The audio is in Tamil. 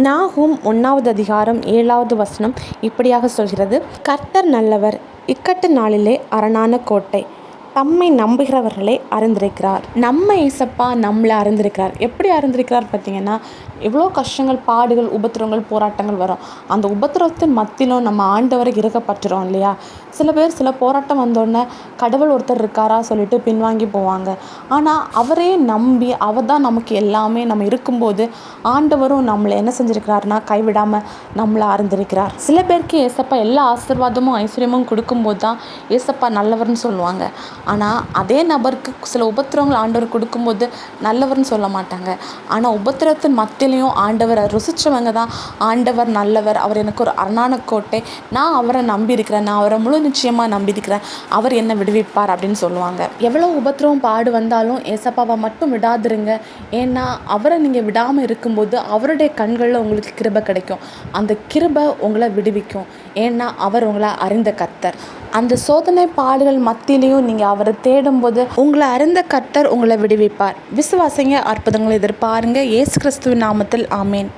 நாகூம் 1வது அதிகாரம் 7வது வசனம் இப்படியாக சொல்கிறது. கர்த்தர் நல்லவர், இக்கட்டு நாளிலே அரணான கோட்டை, தம்மை நம்புகிறவர்களை அறிந்திருக்கிறார். நம்ம ஏசப்பா நம்மளை அறிந்திருக்கிறார். எப்படி அறிந்திருக்கிறார் பார்த்தீங்கன்னா, எவ்வளோ கஷ்டங்கள், பாடுகள், உபத்திரவங்கள், போராட்டங்கள் வரும். அந்த உபத்திரவத்தின் மத்தியிலும் நம்ம ஆண்டவரை இறக்கப்பட்டுறோம் இல்லையா? சில பேர் சில போராட்டம் வந்தோடனே கடவுள் ஒருத்தர் இருக்காரா சொல்லிட்டு பின்வாங்கி போவாங்க. ஆனால் அவரே நம்பி அவர் தான் நமக்கு எல்லாமே, நம்ம இருக்கும்போது ஆண்டவரும் நம்மளை என்ன செஞ்சுருக்கிறாருன்னா கைவிடாமல் நம்மளை அறிந்திருக்கிறார். சில பேருக்கு ஏசப்பா எல்லா ஆசீர்வாதமும் ஐஸ்வர்யமும் கொடுக்கும்போது தான் ஏசப்பா நல்லவர்னு சொல்லுவாங்க. ஆனால் அதே நபருக்கு சில உபத்திரவங்கள் ஆண்டவர் கொடுக்கும்போது நல்லவர்னு சொல்ல மாட்டாங்க. ஆனால் உபத்திரத்தின் மத்தியிலையும் ஆண்டவரை ருசித்தவங்க தான் ஆண்டவர் நல்லவர், அவர் எனக்கு ஒரு அரணான கோட்டை, நான் அவரை நம்பியிருக்கிறேன், நான் அவரை முழு நிச்சயமாக நம்பியிருக்கிறேன், அவர் என்னை விடுவிப்பார் அப்படின்னு சொல்லுவாங்க. எவ்வளோ உபத்திரவம் பாடு வந்தாலும் ஏசப்பாவை மட்டும் விடாதிருங்க. ஏன்னா அவரை நீங்கள் விடாமல் இருக்கும்போது அவருடைய கண்களில் உங்களுக்கு கிருபை கிடைக்கும். அந்த கிருபை உங்களை விடுவிக்கும். ஏன்னா அவர் உங்களை அறிந்த கர்த்தர். அந்த சோதனை பாடுகள் மத்தியிலையும் நீங்கள் அவரை தேடும்போது உங்களை அறிந்த கர்த்தர் உங்களை விடுவிப்பார். விசுவாசிங்க, அற்புதங்களை எதிர்பாருங்க. இயேசு கிறிஸ்துவின் நாமத்தில் ஆமேன்.